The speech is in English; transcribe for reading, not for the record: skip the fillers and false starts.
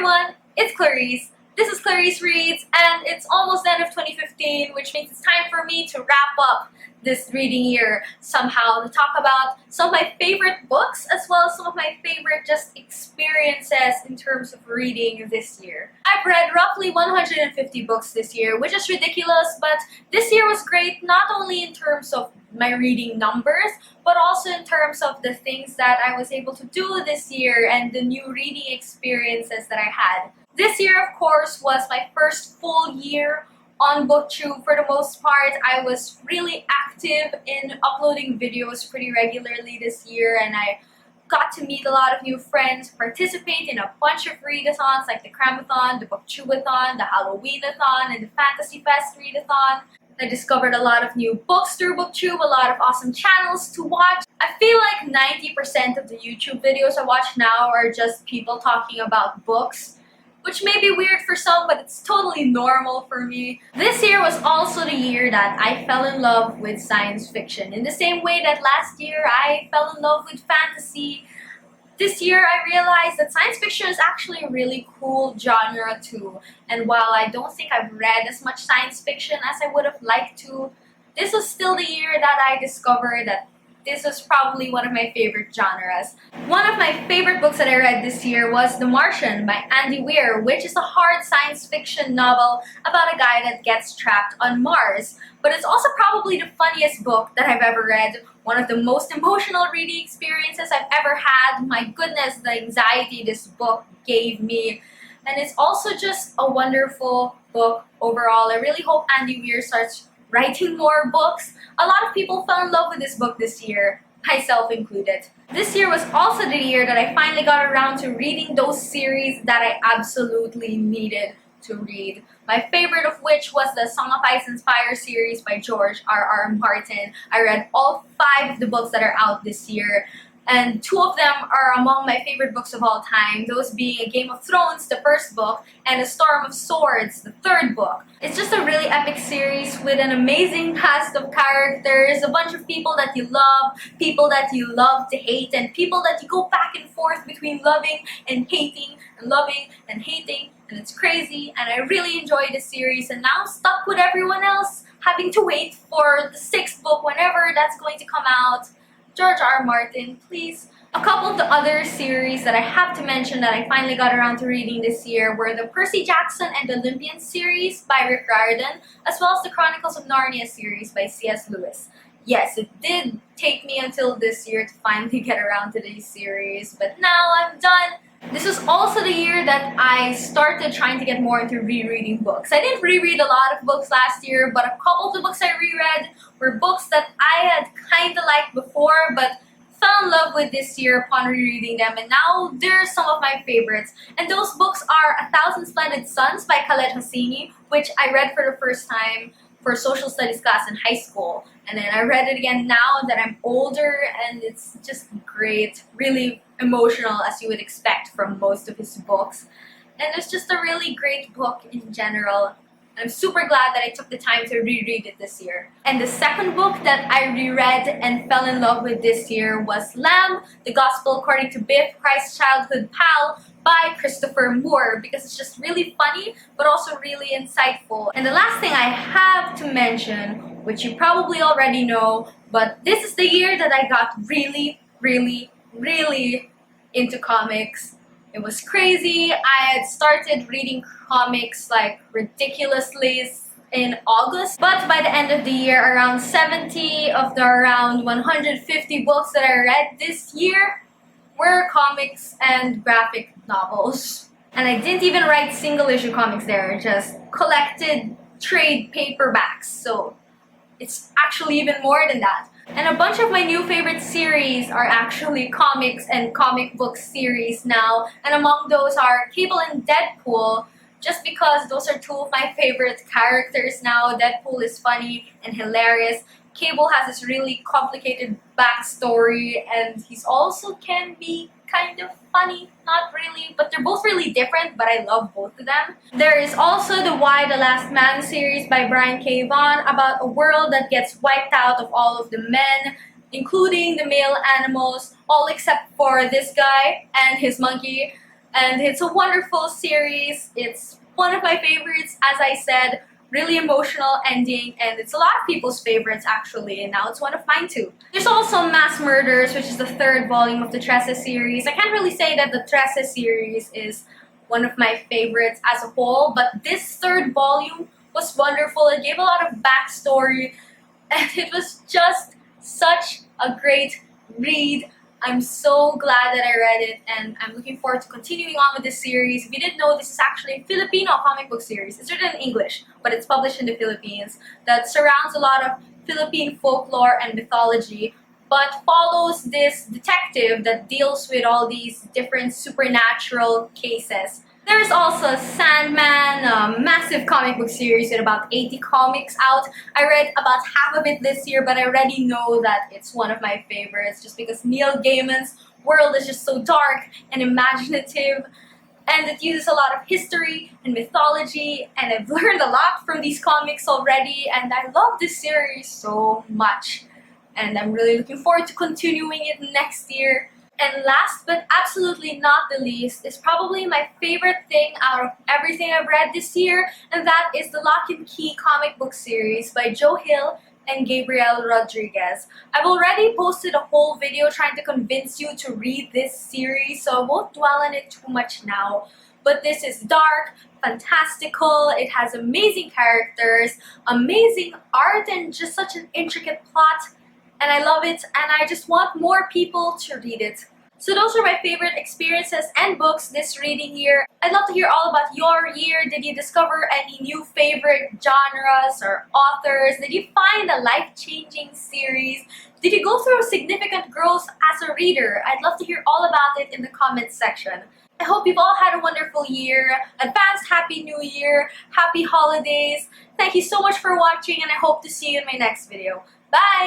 everyone, it's Clarice. This is Clarice Reads, and it's almost the end of 2015, which means it's time for me to wrap up this reading year somehow, to talk about some of my favorite books as well as some of my favorite just experiences in terms of reading this year. I've read roughly 150 books this year, which is ridiculous, but this year was great not only in terms of my reading numbers, but also in terms of the things that I was able to do this year and the new reading experiences that I had. This year, of course, was my first full year on BookTube. For the most part, I was really active in uploading videos pretty regularly this year, and I got to meet a lot of new friends, participate in a bunch of readathons like the Cramathon, the BookTubeathon, the Halloweenathon, and the Fantasy Fest readathon. I discovered a lot of new books through BookTube, a lot of awesome channels to watch. I feel like 90% of the YouTube videos I watch now are just people talking about books, which may be weird for some, but it's totally normal for me. This year was also the year that I fell in love with science fiction. In the same way that last year I fell in love with fantasy, this year I realized that science fiction is actually a really cool genre too. And while I don't think I've read as much science fiction as I would have liked to, this was still the year that I discovered that this was probably one of my favorite genres. One of my favorite books that I read this year was The Martian by Andy Weir, which is a hard science fiction novel about a guy that gets trapped on Mars. But it's also probably the funniest book that I've ever read, one of the most emotional reading experiences I've ever had. My goodness, the anxiety this book gave me. And it's also just a wonderful book overall. I really hope Andy Weir starts writing more books. A lot of people fell in love with this book this year, myself included. This year was also the year that I finally got around to reading those series that I absolutely needed to read. My favorite of which was the Song of Ice and Fire series by George R.R. Martin. I read all 5 of the books that are out this year, and 2 of them are among my favorite books of all time, those being A Game of Thrones, the first book, and A Storm of Swords, the 3rd book. It's just a really epic series with an amazing cast of characters, a bunch of people that you love to hate, and people that you go back and forth between loving and hating, and loving and hating, and it's crazy, and I really enjoyed this series, and now I'm stuck with everyone else having to wait for the 6th book whenever that's going to come out. George R. Martin, please. A couple of the other series that I have to mention that I finally got around to reading this year were the Percy Jackson and Olympian series by Rereading, as well as the Chronicles of Narnia series by C.S. Lewis. Yes, it did take me until this year to finally get around to these series, but now I'm done. This was also the year that I started trying to get more into rereading books. I didn't reread a lot of books last year, but a couple of the books I reread were books that I had kind of liked before, but fell in love with this year upon rereading them, and now they're some of my favorites. And those books are A Thousand Splendid Suns by Khaled Hosseini, which I read for the first time for social studies class in high school. And then I read it again now that I'm older, and it's just great, really emotional as you would expect from most of his books. And it's just a really great book in general. I'm super glad that I took the time to reread it this year. And the second book that I reread and fell in love with this year was Lamb, The Gospel According to Biff, Christ's Childhood Pal by Christopher Moore, because it's just really funny but also really insightful. And the last thing I have to mention, which you probably already know, but this is the year that I got really into comics. It was crazy. I had started reading comics like ridiculously in August, but by the end of the year, around 70 of the around 150 books that I read this year were comics and graphic novels. And I didn't even write single issue comics there, just collected trade paperbacks, so it's actually even more than that. And a bunch of my new favorite series are actually comics and comic book series now, and among those are Cable and Deadpool, just because those are 2 of my favorite characters now. Deadpool is funny and hilarious. Cable has this really complicated backstory, and he's also can be kind of funny, not really, but they're both really different, but I love both of them. There is also the Why the Last Man series by Brian K. Vaughan, about a world that gets wiped out of all of the men, including the male animals, all except for this guy and his monkey. And it's a wonderful series. It's one of my favorites, as I said, really emotional ending, and it's a lot of people's favorites actually, and now it's one of mine too. There's also Mass Murders, which is the third volume of the Tressa series. I can't really say that the Tressa series is one of my favorites as a whole, but this third volume was wonderful. It gave a lot of backstory, and it was just such a great read. I'm so glad that I read it, and I'm looking forward to continuing on with this series. If you didn't know, this is actually a Filipino comic book series. It's written in English, but it's published in the Philippines, that surrounds a lot of Philippine folklore and mythology, but follows this detective that deals with all these different supernatural cases. There's also Sandman, a massive comic book series with about 80 comics out. I read about half of it this year, but I already know that it's one of my favorites just because Neil Gaiman's world is just so dark and imaginative, and it uses a lot of history and mythology, and I've learned a lot from these comics already, and I love this series so much. And I'm really looking forward to continuing it next year. And last but absolutely not the least is probably my favorite thing out of everything I've read this year, and that is the Lock and Key comic book series by Joe Hill and Gabriel Rodriguez. I've already posted a whole video trying to convince you to read this series, so I won't dwell on it too much now. But this is dark, fantastical, it has amazing characters, amazing art, and just such an intricate plot. And I love it, and I just want more people to read it. So those are my favorite experiences and books this reading year. I'd love to hear all about your year. Did you discover any new favorite genres or authors? Did you find a life-changing series? Did you go through significant growth as a reader? I'd love to hear all about it in the comments section. I hope you've all had a wonderful year. Advanced Happy New Year. Happy holidays. Thank you so much for watching, and I hope to see you in my next video. Bye!